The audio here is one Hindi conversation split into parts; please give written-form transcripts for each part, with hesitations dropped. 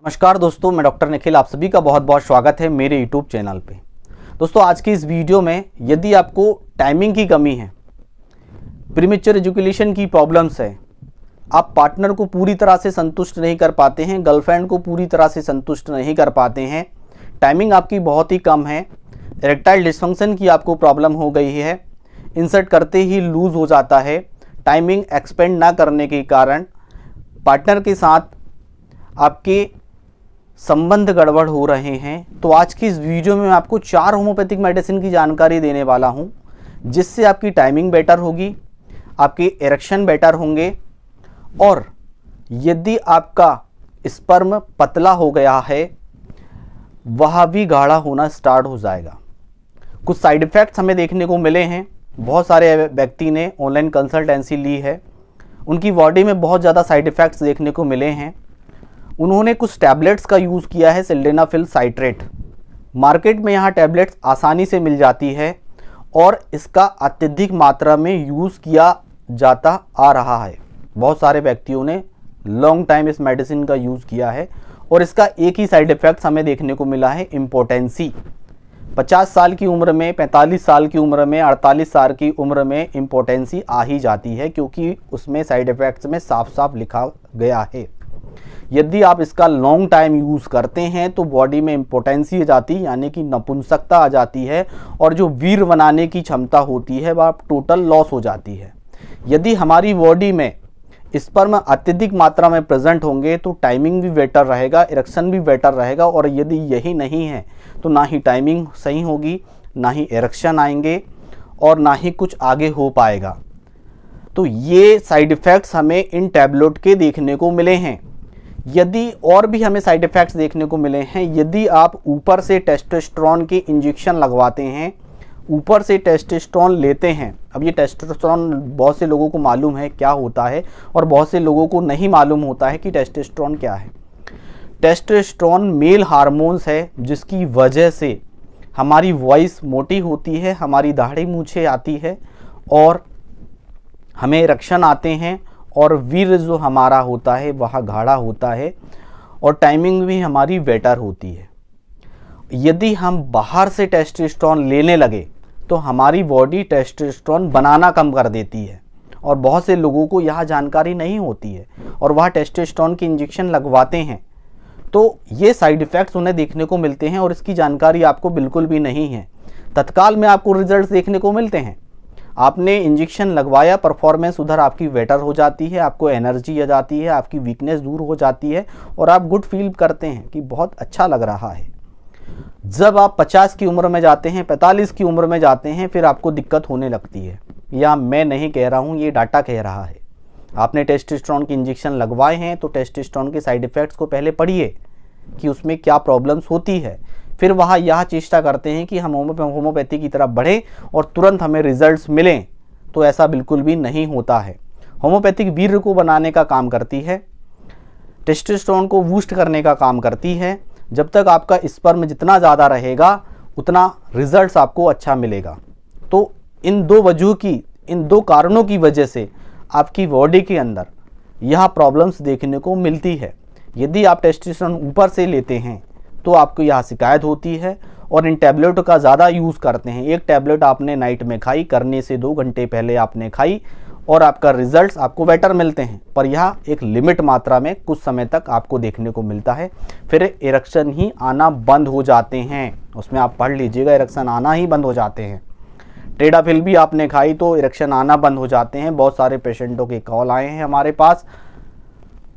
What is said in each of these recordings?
नमस्कार दोस्तों, मैं डॉक्टर निखिल, आप सभी का बहुत बहुत स्वागत है मेरे यूट्यूब चैनल पे। दोस्तों, आज की इस वीडियो में यदि आपको टाइमिंग की कमी है, प्रीमेच्योर एजुकेशन की प्रॉब्लम्स है, आप पार्टनर को पूरी तरह से संतुष्ट नहीं कर पाते हैं, गर्लफ्रेंड को पूरी तरह से संतुष्ट नहीं कर पाते हैं, टाइमिंग आपकी बहुत ही कम है, इरेक्टाइल डिस्फंक्शन की आपको प्रॉब्लम हो गई है, इंसर्ट करते ही लूज हो जाता है, टाइमिंग एक्सपेंड ना करने के कारण पार्टनर के साथ आपके संबंध गड़बड़ हो रहे हैं, तो आज की इस वीडियो में मैं आपको 4 होम्योपैथिक मेडिसिन की जानकारी देने वाला हूं, जिससे आपकी टाइमिंग बेटर होगी, आपके इरेक्शन बेटर होंगे और यदि आपका स्पर्म पतला हो गया है वह भी गाढ़ा होना स्टार्ट हो जाएगा। कुछ साइड इफ़ेक्ट्स हमें देखने को मिले हैं। बहुत सारे व्यक्ति ने ऑनलाइन कंसल्टेंसी ली है, उनकी बॉडी में बहुत ज़्यादा साइड इफ़ेक्ट्स देखने को मिले हैं। उन्होंने कुछ टैबलेट्स का यूज़ किया है, सिल्डेनाफिल साइट्रेट। मार्केट में यहाँ टैबलेट्स आसानी से मिल जाती है और इसका अत्यधिक मात्रा में यूज़ किया जाता आ रहा है। बहुत सारे व्यक्तियों ने लॉन्ग टाइम इस मेडिसिन का यूज़ किया है और इसका एक ही साइड इफ़ेक्ट हमें देखने को मिला है, इम्पोटेंसी। 50 साल की उम्र में, 45 साल की उम्र में, 48 साल की उम्र में इम्पोटेंसी आ ही जाती है, क्योंकि उसमें साइड इफ़ेक्ट्स में साफ साफ लिखा गया है। यदि आप इसका लॉन्ग टाइम यूज़ करते हैं तो बॉडी में इम्पोटेंसी आ जाती है, यानी कि नपुंसकता आ जाती है और जो वीर्य बनाने की क्षमता होती है वह टोटल लॉस हो जाती है। यदि हमारी बॉडी में स्पर्म अत्यधिक मात्रा में प्रेजेंट होंगे तो टाइमिंग भी बेटर रहेगा, इरेक्शन भी बेटर रहेगा, और यदि यही नहीं है तो ना ही टाइमिंग सही होगी, ना ही इरेक्शन आएंगे और ना ही कुछ आगे हो पाएगा। तो ये साइड इफ़ेक्ट्स हमें इन टैबलेट के देखने को मिले हैं। यदि और भी हमें साइड इफ़ेक्ट्स देखने को मिले हैं, यदि आप ऊपर से टेस्टोस्टेरोन के इंजेक्शन लगवाते हैं, ऊपर से टेस्टोस्टेरोन लेते हैं। अब ये टेस्टोस्टेरोन बहुत से लोगों को मालूम है क्या होता है और बहुत से लोगों को नहीं मालूम होता है कि टेस्टोस्टेरोन क्या है। टेस्टोस्टेरोन मेल हार्मोन्स है, जिसकी वजह से हमारी वॉइस मोटी होती है, हमारी दाढ़ी मूछें आती है और हमें इरेक्शन आते हैं और वीर्य जो हमारा होता है वह गाढ़ा होता है और टाइमिंग भी हमारी बेटर होती है। यदि हम बाहर से टेस्टोस्टेरोन लेने लगे तो हमारी बॉडी टेस्टोस्टेरोन बनाना कम कर देती है और बहुत से लोगों को यह जानकारी नहीं होती है और वह टेस्टोस्टेरोन के इंजेक्शन लगवाते हैं, तो ये साइड इफ़ेक्ट्स उन्हें देखने को मिलते हैं और इसकी जानकारी आपको बिल्कुल भी नहीं है। तत्काल में आपको रिजल्ट्स देखने को मिलते हैं। आपने इंजेक्शन लगवाया, परफॉर्मेंस उधर आपकी बेटर हो जाती है, आपको एनर्जी आ जाती है, आपकी वीकनेस दूर हो जाती है और आप गुड फील करते हैं कि बहुत अच्छा लग रहा है। जब आप 50 की उम्र में जाते हैं, 45 की उम्र में जाते हैं, फिर आपको दिक्कत होने लगती है। या मैं नहीं कह रहा हूँ, ये डाटा कह रहा है। आपने टेस्टोस्टेरोन के इंजेक्शन लगवाए हैं तो टेस्टोस्टेरोन के साइड इफ़ेक्ट्स को पहले पढ़िए कि उसमें क्या प्रॉब्लम्स होती है। फिर वह यह चेष्टा करते हैं कि हम होम्योपैथी की तरफ बढ़ें और तुरंत हमें रिजल्ट्स मिलें, तो ऐसा बिल्कुल भी नहीं होता है। होम्योपैथिक वीर्य को बनाने का काम करती है, टेस्टोस्टेरोन को बूस्ट करने का काम करती है। जब तक आपका स्पर्म जितना ज़्यादा रहेगा उतना रिजल्ट्स आपको अच्छा मिलेगा। तो इन दो कारणों की वजह से आपकी बॉडी के अंदर यह प्रॉब्लम्स देखने को मिलती है। यदि आप टेस्टोस्टेरोन ऊपर से लेते हैं तो आपको यह शिकायत होती है और इन टैबलेट का ज़्यादा यूज़ करते हैं। एक टैबलेट आपने नाइट में खाई, करने से 2 घंटे पहले आपने खाई और आपका रिजल्ट्स आपको बेटर मिलते हैं, पर यह एक लिमिट मात्रा में कुछ समय तक आपको देखने को मिलता है, फिर इरेक्शन ही आना बंद हो जाते हैं। उसमें आप पढ़ लीजिएगा, इरेक्शन आना ही बंद हो जाते हैं। टेडाफिल भी आपने खाई तो इरेक्शन आना बंद हो जाते हैं। बहुत सारे पेशेंटों के कॉल आए हैं हमारे पास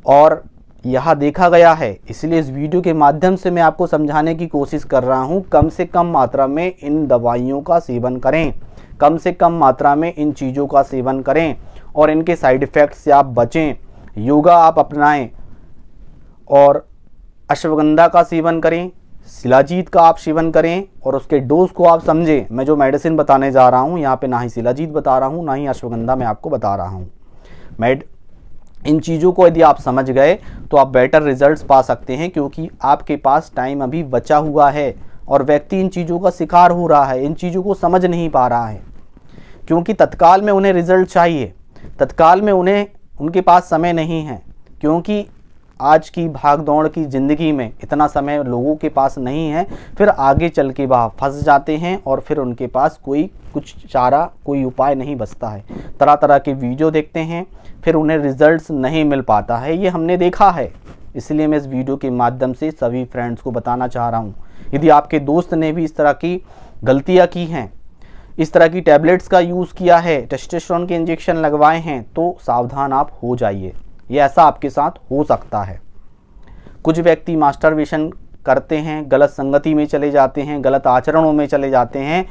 और यह देखा गया है, इसलिए इस वीडियो के माध्यम से मैं आपको समझाने की कोशिश कर रहा हूं। कम से कम मात्रा में इन दवाइयों का सेवन करें, कम से कम मात्रा में इन चीज़ों का सेवन करें और इनके साइड इफ़ेक्ट्स से आप बचें। योगा आप अपनाएं और अश्वगंधा का सेवन करें, शिलाजीत का आप सेवन करें और उसके डोज को आप समझें। मैं जो मेडिसिन बताने जा रहा हूँ यहाँ पे ना ही शिलाजीत बता रहा हूँ, ना ही अश्वगंधा मैं आपको बता रहा हूँ। इन चीज़ों को यदि आप समझ गए तो आप बेटर रिजल्ट्स पा सकते हैं, क्योंकि आपके पास टाइम अभी बचा हुआ है और व्यक्ति इन चीज़ों का शिकार हो रहा है, इन चीज़ों को समझ नहीं पा रहा है, क्योंकि तत्काल में उन्हें रिजल्ट चाहिए, तत्काल में उनके पास समय नहीं है, क्योंकि आज की भाग दौड़ की ज़िंदगी में इतना समय लोगों के पास नहीं है, फिर आगे चल के वह फंस जाते हैं और फिर उनके पास कोई कुछ चारा, कोई उपाय नहीं बचता है। तरह तरह के वीडियो देखते हैं, फिर उन्हें रिजल्ट्स नहीं मिल पाता है, ये हमने देखा है। इसलिए मैं इस वीडियो के माध्यम से सभी फ्रेंड्स को बताना चाह रहा हूँ, यदि आपके दोस्त ने भी इस तरह की गलतियाँ की हैं, इस तरह की टैबलेट्स का यूज़ किया है, टेस्टोस्टेरोन के इंजेक्शन लगवाए हैं, तो सावधान आप हो जाइए, ये ऐसा आपके साथ हो सकता है। कुछ व्यक्ति मास्टरबेशन करते हैं, गलत संगति में चले जाते हैं, गलत आचरणों में चले जाते हैं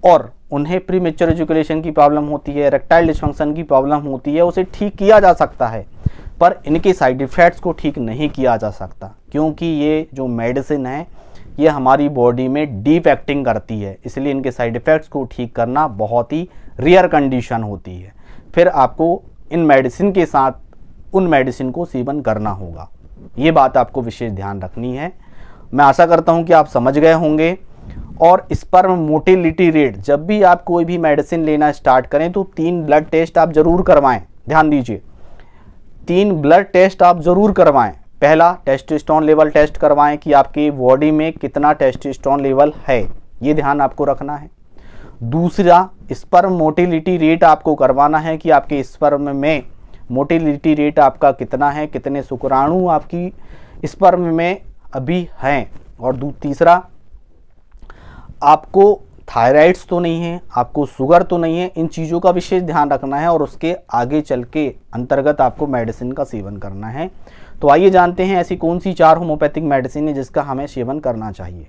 और उन्हें प्रीमेच्योर एजुकेशन की प्रॉब्लम होती है, इरेक्टाइल डिस्फंक्शन की प्रॉब्लम होती है। उसे ठीक किया जा सकता है, पर इनके साइड इफ़ेक्ट्स को ठीक नहीं किया जा सकता, क्योंकि ये जो मेडिसिन है ये हमारी बॉडी में डीप एक्टिंग करती है। इसलिए इनके साइड इफ़ेक्ट्स को ठीक करना बहुत ही रेयर कंडीशन होती है। फिर आपको इन मेडिसिन के साथ उन मेडिसिन को सेवन करना होगा, ये बात आपको विशेष ध्यान रखनी है। मैं आशा करता हूं कि आप समझ गए होंगे। और स्पर्म मोटिलिटी रेट, जब भी आप कोई भी मेडिसिन लेना स्टार्ट करें तो 3 ब्लड टेस्ट आप ज़रूर करवाएं। ध्यान दीजिए, 3 ब्लड टेस्ट आप ज़रूर करवाएं। पहला, टेस्टोस्टेरोन लेवल टेस्ट करवाएं कि आपकी बॉडी में कितना टेस्टोस्टेरोन लेवल है, ये ध्यान आपको रखना है। दूसरा, स्पर्म मोटिलिटी रेट आपको करवाना है कि आपके स्पर्म में मोटिलिटी रेट आपका कितना है, कितने शुक्राणु आपकी स्पर्म में अभी हैं। और तीसरा, आपको थायराइड्स तो नहीं है, आपको शुगर तो नहीं है, इन चीज़ों का विशेष ध्यान रखना है और उसके आगे चल के अंतर्गत आपको मेडिसिन का सेवन करना है। तो आइए जानते हैं ऐसी कौन सी 4 होम्योपैथिक मेडिसिन है जिसका हमें सेवन करना चाहिए।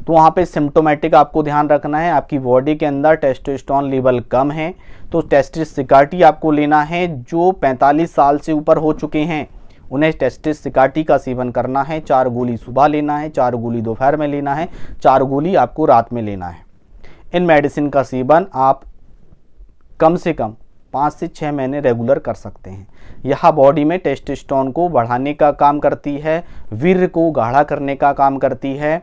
तो वहाँ पे सिम्टोमेटिक आपको ध्यान रखना है, आपकी बॉडी के अंदर टेस्टोस्टेरोन लेवल कम है तो टेस्टिस सिकाटी आपको लेना है। जो 45 साल से ऊपर हो चुके हैं उन्हें टेस्टिस सिकाटी का सेवन करना है। 4 गोली सुबह लेना है, 4 गोली दोपहर में लेना है, 4 गोली आपको रात में लेना है। इन मेडिसिन का सेवन आप कम से कम 5 से 6 महीने रेगुलर कर सकते हैं। यह बॉडी में टेस्टोस्टेरोन को बढ़ाने का काम करती है, वीर्य को गाढ़ा करने का काम करती है,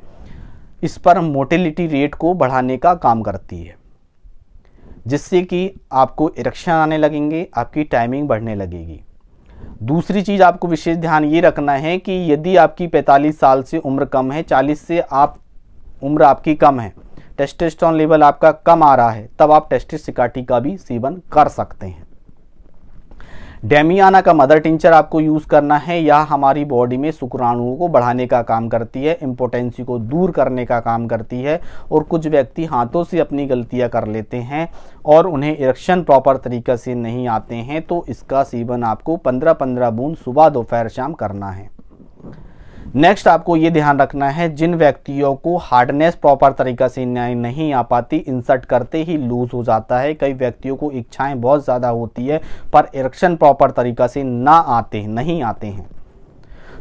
स्पर्म मोटिलिटी रेट को बढ़ाने का काम करती है, जिससे कि आपको इरेक्शन आने लगेंगे, आपकी टाइमिंग बढ़ने लगेगी। दूसरी चीज़ आपको विशेष ध्यान ये रखना है कि यदि आपकी 45 साल से उम्र कम है, 40 से आप उम्र आपकी कम है, टेस्टोस्टेरोन लेवल आपका कम आ रहा है, तब आप टेस्टिस सिकाटी का भी सेवन कर सकते हैं। डेमियाना का मदर टिंचर आपको यूज़ करना है। यह हमारी बॉडी में शुक्राणुओं को बढ़ाने का काम करती है, इम्पोटेंसी को दूर करने का काम करती है। और कुछ व्यक्ति हाथों से अपनी गलतियां कर लेते हैं और उन्हें इरेक्शन प्रॉपर तरीके से नहीं आते हैं, तो इसका सेवन आपको 15-15 बूंद सुबह दोपहर शाम करना है। नेक्स्ट आपको ये ध्यान रखना है, जिन व्यक्तियों को हार्डनेस प्रॉपर तरीका से नहीं आ पाती, इंसर्ट करते ही लूज हो जाता है। कई व्यक्तियों को इच्छाएं बहुत ज़्यादा होती है पर इरेक्शन प्रॉपर तरीका से नहीं आते हैं,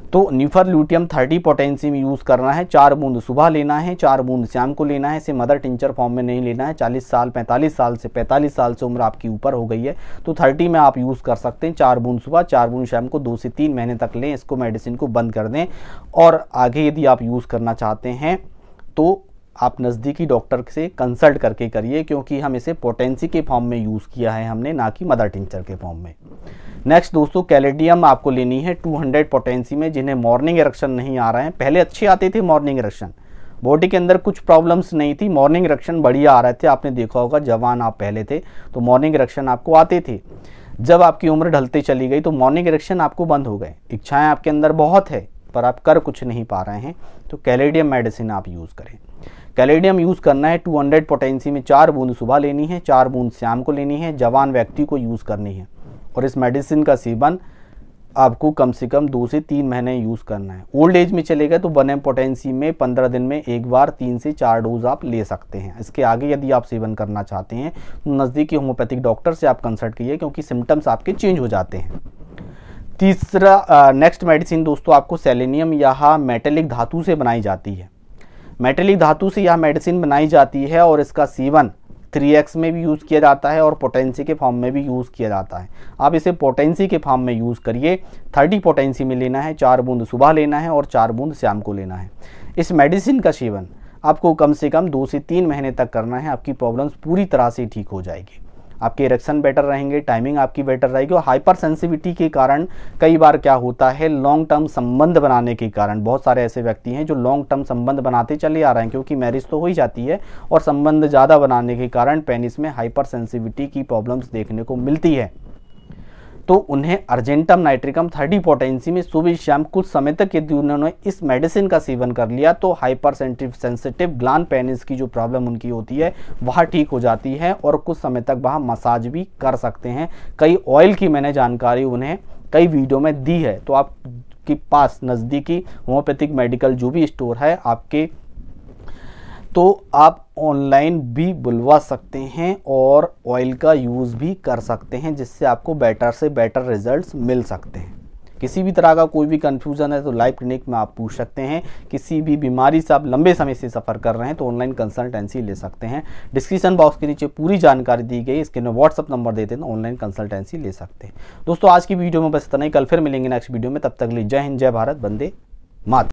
तो न्यूफरल्यूटियम 30 पोटेंशियम यूज़ करना है। 4 बूंद सुबह लेना है, 4 बूंद शाम को लेना है। इसे मदर टिंचर फॉर्म में नहीं लेना है। 45 साल से उम्र आपकी ऊपर हो गई है तो 30 में आप यूज़ कर सकते हैं। 4 बूंद सुबह, 4 बूंद शाम को 2 से 3 महीने तक लें। इसको मेडिसिन को बंद कर दें और आगे यदि आप यूज़ करना चाहते हैं तो आप नज़दीकी डॉक्टर से कंसल्ट करके करिए, क्योंकि हम इसे पोटेंसी के फॉर्म में यूज़ किया है हमने, ना कि मदर टिंचर के फॉर्म में। नेक्स्ट दोस्तों, कैलेडियम आपको लेनी है 200 पोटेंसी में, जिन्हें मॉर्निंग इरेक्शन नहीं आ रहे हैं। पहले अच्छे आते थे मॉर्निंग इरेक्शन, बॉडी के अंदर कुछ प्रॉब्लम्स नहीं थी, मॉर्निंग इरेक्शन बढ़िया आ रहे थे। आपने देखा होगा जवान आप पहले थे तो मॉर्निंग इरेक्शन आपको आते थे। जब आपकी उम्र ढलते चली गई तो मॉर्निंग इरेक्शन आपको बंद हो गए। इच्छाएँ आपके अंदर बहुत है पर आप कर कुछ नहीं पा रहे हैं, तो कैलेडियम मेडिसिन आप यूज़ करें। कैलेडियम यूज़ करना है 200 पोटेंसी में। 4 बूंद सुबह लेनी है, 4 बूंद शाम को लेनी है। जवान व्यक्ति को यूज़ करनी है और इस मेडिसिन का सेवन आपको कम से कम 2 से 3 महीने यूज़ करना है। ओल्ड एज में चले गए तो 1 mg पोटेंसी में 15 दिन में एक बार 3 से 4 डोज आप ले सकते हैं। इसके आगे यदि आप सेवन करना चाहते हैं तो नज़दीकी होम्योपैथिक डॉक्टर से आप कंसल्ट कीजिए, क्योंकि सिम्टम्स आपके चेंज हो जाते हैं। तीसरा नेक्स्ट मेडिसिन दोस्तों आपको सेलेनियम या मेटेलिक धातु से बनाई जाती है। मेटेलिक धातु से यह मेडिसिन बनाई जाती है और इसका सेवन 3x में भी यूज़ किया जाता है और पोटेंसी के फॉर्म में भी यूज़ किया जाता है। आप इसे पोटेंसी के फॉर्म में यूज़ करिए। 30 पोटेंसी में लेना है, 4 बूंद सुबह लेना है और 4 बूंद शाम को लेना है। इस मेडिसिन का सेवन आपको कम से कम 2 से 3 महीने तक करना है। आपकी प्रॉब्लम्स पूरी तरह से ठीक हो जाएगी। आपके इरेक्शन बेटर रहेंगे, टाइमिंग आपकी बेटर रहेगी। और हाइपर सेंसिटिविटी के कारण कई बार क्या होता है, लॉन्ग टर्म संबंध बनाने के कारण बहुत सारे ऐसे व्यक्ति हैं जो लॉन्ग टर्म संबंध बनाते चले आ रहे हैं, क्योंकि मैरिज तो हो ही जाती है और संबंध ज़्यादा बनाने के कारण पेनिस में हाइपर सेंसिटिविटी की प्रॉब्लम्स देखने को मिलती है। तो उन्हें अर्जेंटम नाइट्रिकम 30 पोटेंसी में सुबह शाम कुछ समय तक यदि उन्होंने इस मेडिसिन का सेवन कर लिया तो हाइपर सेंसिटिव ग्लैंड पेनिस की जो प्रॉब्लम उनकी होती है वह ठीक हो जाती है और कुछ समय तक वह मसाज भी कर सकते हैं। कई ऑयल की मैंने जानकारी उन्हें कई वीडियो में दी है, तो आपके पास नज़दीकी होम्योपैथिक मेडिकल जो भी स्टोर है आपके, तो आप ऑनलाइन भी बुलवा सकते हैं और ऑयल का यूज़ भी कर सकते हैं, जिससे आपको बेटर से बेटर रिजल्ट्स मिल सकते हैं। किसी भी तरह का कोई भी कन्फ्यूज़न है तो लाइव क्लिनिक में आप पूछ सकते हैं। किसी भी बीमारी से आप लंबे समय से सफ़र कर रहे हैं तो ऑनलाइन कंसल्टेंसी ले सकते हैं। डिस्क्रिप्शन बॉक्स के नीचे पूरी जानकारी दी गई, इसके में व्हाट्सअप नंबर देते हैं, ऑनलाइन कंसल्टेंसी ले सकते हैं। दोस्तों आज की वीडियो में बस इतना ही, कल फिर मिलेंगे नेक्स्ट वीडियो में। तब तक के लिए जय हिंद, जय भारत, वंदे मातरम।